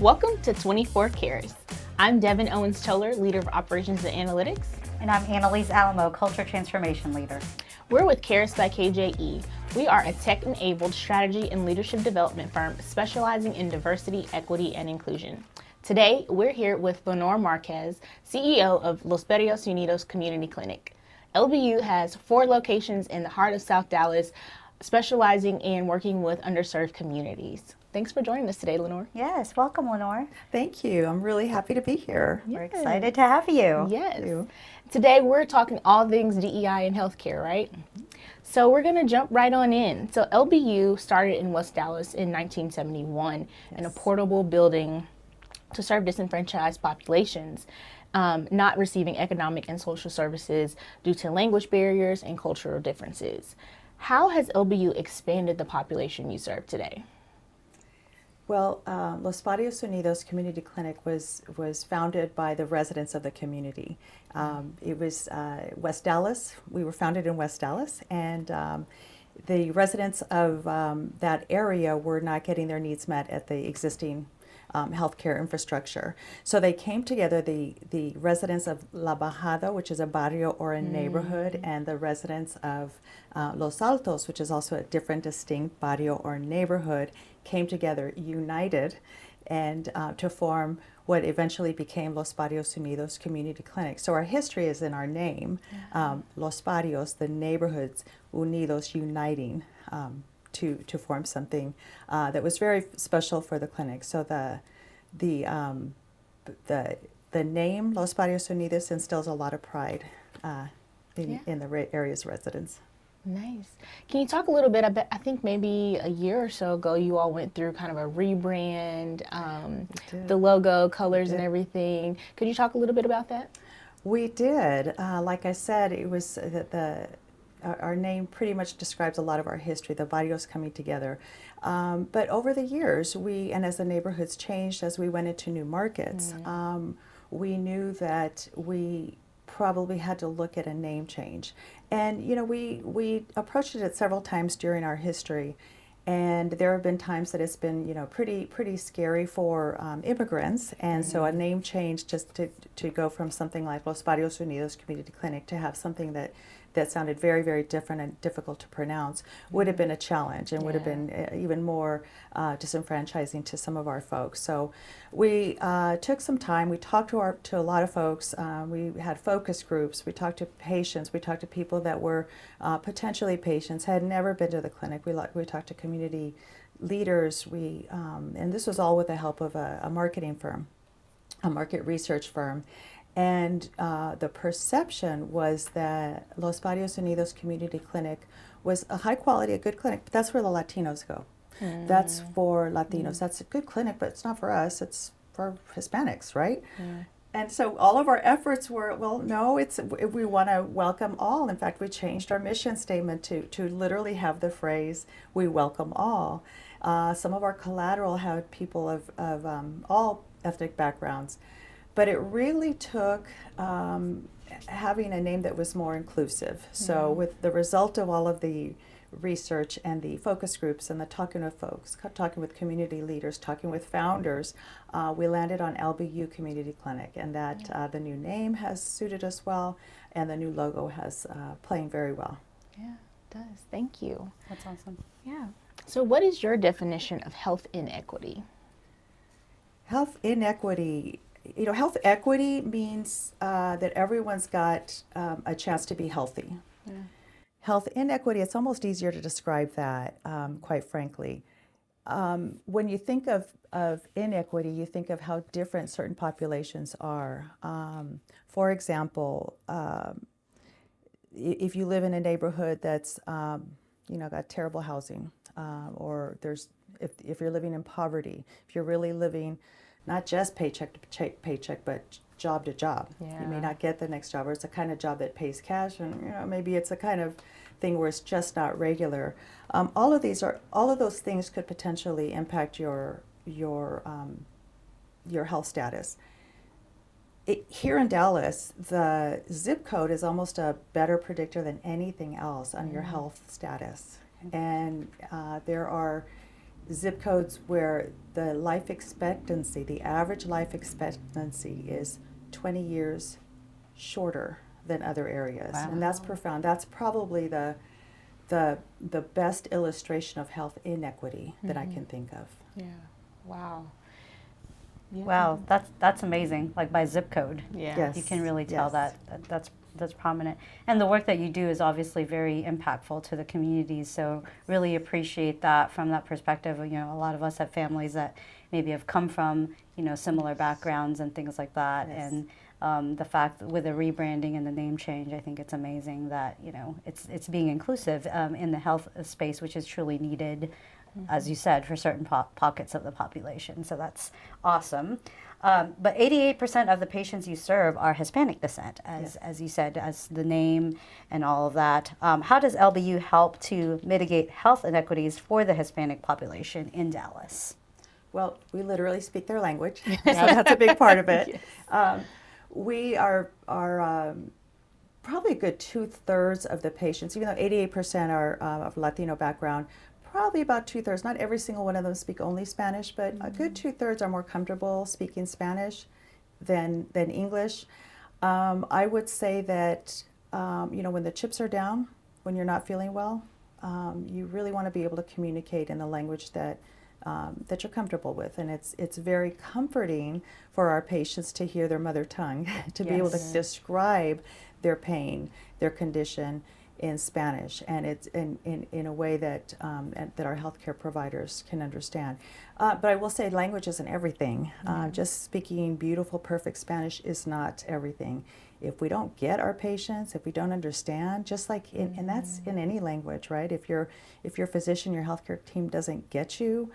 Welcome to 24 Cares. I'm Devean Owens-Toler, leader of operations and analytics. And I'm Aneeliz Alamo, culture transformation leader. We're with Cares by KJE. We are a tech-enabled strategy and leadership development firm specializing in diversity, equity, and inclusion. Today, we're here with Leonor Marquez, CEO of Los Barrios Unidos Community Clinic. LBU has 4 locations in the heart of South Dallas, specializing in working with underserved communities. Thanks for joining us today, Leonor. Yes, welcome, Leonor. Thank you. I'm really happy to be here. We're excited to have you. Yes. Today we're talking all things DEI and healthcare, right? So we're going to jump right on in. So LBU started in West Dallas in 1971 in a portable building to serve disenfranchised populations, not receiving economic and social services due to language barriers and cultural differences. How has LBU expanded the population you serve today? Well, Los Barrios Unidos Community Clinic was founded by the residents of the community. It was West Dallas. We were founded in West Dallas, and the residents of that area were not getting their needs met at the existing healthcare infrastructure. So they came together, the residents of La Bajada, which is a barrio or a neighborhood, and the residents of Los Altos, which is also a different distinct barrio or neighborhood, came together, united, and to form what eventually became Los Barrios Unidos Community Clinic. So our history is in our name, Los Barrios, the neighborhoods, Unidos, uniting, to form something that was very special for the clinic. So the name Los Barrios Unidos instills a lot of pride in the area's residents. Nice. Can you talk a little bit about, I think maybe a year or so ago, you all went through kind of a rebrand, the logo, colors, and everything. Could you talk a little bit about that? We did. Like I said, it was our name pretty much describes a lot of our history, the barrios coming together. But over the years, and as the neighborhoods changed, as we went into new markets, we knew that we probably had to look at a name change. And we approached it several times during our history, and there have been times that it's been pretty scary for immigrants, and so a name change just to go from something like Los Barrios Unidos Community Clinic to have something that sounded very, very different and difficult to pronounce would have been a challenge and would have been even more disenfranchising to some of our folks. So we took some time. We talked to a lot of folks. We had focus groups. We talked to patients. We talked to people that were potentially patients, had never been to the clinic. We talked to community leaders. And this was all with the help of a marketing firm, a market research firm. And the perception was that Los Barrios Unidos Community Clinic was a high quality, a good clinic, but that's where the Latinos go. That's for Latinos. That's a good clinic, but it's not for us. It's for Hispanics, right? And so all of our efforts were, well, no, we want to welcome all. In fact, we changed our mission statement to literally have the phrase, we welcome all. Some of our collateral had people of all ethnic backgrounds. But it really took having a name that was more inclusive. So with the result of all of the research and the focus groups and the talking with folks, talking with community leaders, talking with founders, we landed on LBU Community Clinic, and that the new name has suited us well, and the new logo has playing very well. Yeah, it does. Thank you. That's awesome. Yeah. So what is your definition of health inequity? Health inequity. Health equity means that everyone's got a chance to be healthy. Health inequity, it's almost easier to describe that, quite frankly. When you think of inequity, you think of how different certain populations are. For example, if you live in a neighborhood that's got terrible housing, or if you're living in poverty, if you're really living not just paycheck to paycheck, but job to job. You may not get the next job, or it's a kind of job that pays cash, and maybe it's a kind of thing where it's just not regular. All of those things could potentially impact your health status. Here in Dallas, the zip code is almost a better predictor than anything else on your health status, and there are zip codes where the life expectancy, the average life expectancy is 20 years shorter than other areas. Wow. And that's profound. That's probably the best illustration of health inequity that I can think of. Yeah. Wow. Yeah. Wow, that's amazing. Like by zip code, Yeah. Yes. you can really tell Yes. that's prominent. And the work that you do is obviously very impactful to the communities. So really appreciate that from that perspective. You know, a lot of us have families that maybe have come from, you know, similar backgrounds and things like that. Yes. And the fact that with the rebranding and the name change, I think it's amazing that, you know, it's being inclusive in the health space, which is truly needed, as you said, for certain pockets of the population. So that's awesome. But 88% of the patients you serve are Hispanic descent, as you said, as the name and all of that. How does LBU help to mitigate health inequities for the Hispanic population in Dallas? Well, we literally speak their language, so that's a big part of it. We are probably a good 2/3 of the patients, even though 88% are of Latino background, probably about 2/3, not every single one of them speak only Spanish, but a good 2/3 are more comfortable speaking Spanish than English. I would say that, you know, when the chips are down, when you're not feeling well, you really want to be able to communicate in the language that you're comfortable with, and it's very comforting for our patients to hear their mother tongue, to be able to describe their pain, their condition in Spanish, and it's in a way that that our healthcare providers can understand. But I will say, language isn't everything. Just speaking beautiful, perfect Spanish is not everything. If we don't get our patients, if we don't understand, just like and that's in any language, right? If your physician, your healthcare team doesn't get you,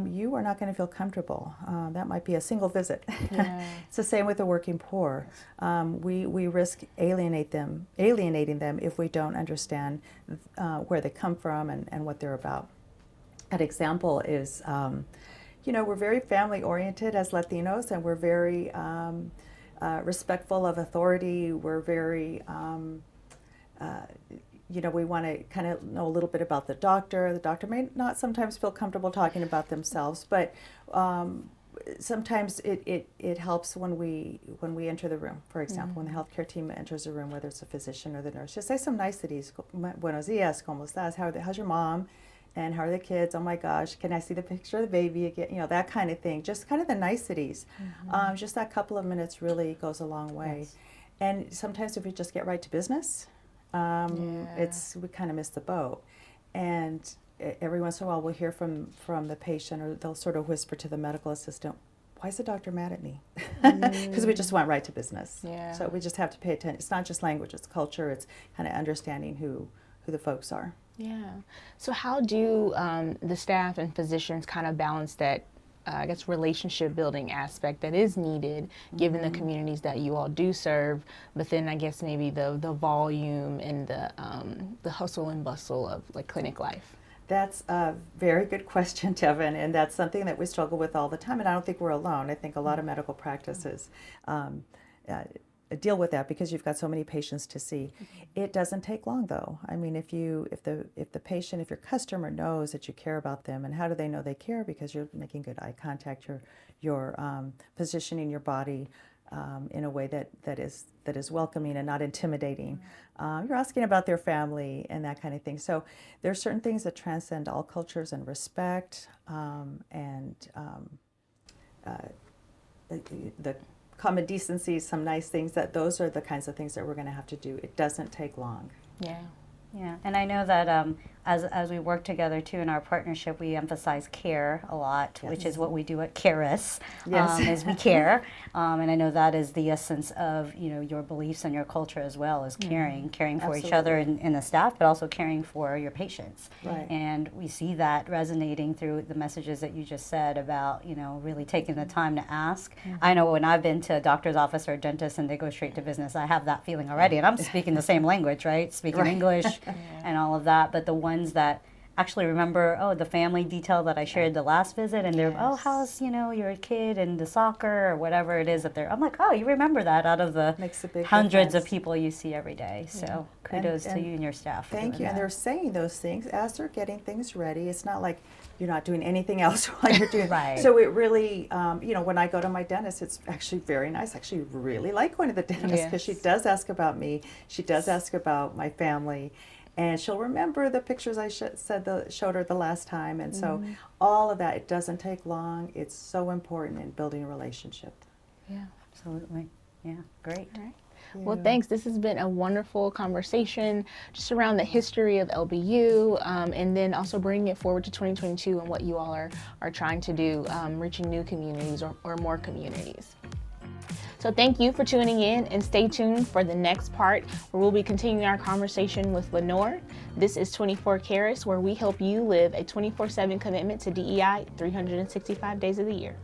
you are not going to feel comfortable. That might be a single visit. Yeah. It's the same with the working poor. We risk alienating them if we don't understand where they come from and what they're about. An example is, you know, we're very family oriented as Latinos, and we're very respectful of authority. We're very you know, we want to kind of know a little bit about the doctor. The doctor may not sometimes feel comfortable talking about themselves, but sometimes it helps when we enter the room. For example, when the healthcare team enters the room, whether it's a physician or the nurse, just say some niceties. Buenos dias, ¿cómo estás? How's your mom? And how are the kids? Oh my gosh, can I see the picture of the baby again? You know, that kind of thing. Just kind of the niceties. Just that couple of minutes really goes a long way. Yes. And sometimes if we just get right to business, we kind of miss the boat. And every once in a while we'll hear from the patient, or they'll sort of whisper to the medical assistant, why is the doctor mad at me? Because we just went right to business. Yeah. So we just have to pay attention. It's not just language, it's culture, it's kind of understanding who the folks are. Yeah. So how do the staff and physicians kind of balance that, I guess, relationship building aspect that is needed given the communities that you all do serve, but then I guess maybe the volume and the hustle and bustle of like clinic life? That's a very good question, Devean, and that's something that we struggle with all the time, and I don't think we're alone. I think a lot of medical practices deal with that because you've got so many patients to see. It doesn't take long, though. I mean, if the patient, if your customer knows that you care about them, and how do they know they care? Because you're making good eye contact, you're positioning your body in a way that is welcoming and not intimidating. You're asking about their family and that kind of thing. So there are certain things that transcend all cultures and respect, and the common decency, some nice things, those are the kinds of things that we're going to have to do. It doesn't take long. Yeah. Yeah, and I know that as we work together too in our partnership, we emphasize care a lot, which is what we do at CARES. Yes. Is we care, and I know that is the essence of your beliefs and your culture as well, is caring for Absolutely. each other and the staff, but also caring for your patients. Right. And we see that resonating through the messages that you just said about really taking the time to ask. I know when I've been to a doctor's office or a dentist and they go straight to business, I have that feeling already, and I'm speaking the same language, right? Speaking English. And all of that, but the ones that actually remember, oh, the family detail that I shared the last visit, and they're, oh, Yes. how's, your kid and the soccer or whatever it is that they're, I'm like, oh, you remember that out of the Makes a big hundreds of difference. people you see every day. So kudos to And you and your staff. for Thank doing you. And that. they're saying those things as they're getting things ready. It's not like you're not doing anything else while you're doing. Right. So it really, when I go to my dentist, it's actually very nice. I actually really like going to the dentist because she Yes. does ask about me. She does ask about my family. And she'll remember the pictures I showed her the last time. And so all of that, it doesn't take long. It's so important in building a relationship. Yeah. Absolutely. Yeah, great. All right. Well, thanks. This has been a wonderful conversation just around the history of LBU, and then also bringing it forward to 2022 and what you all are trying to do, reaching new communities or more communities. So thank you for tuning in, and stay tuned for the next part where we'll be continuing our conversation with Leonor. This is 24 Carats, where we help you live a 24/7 commitment to DEI 365 days of the year.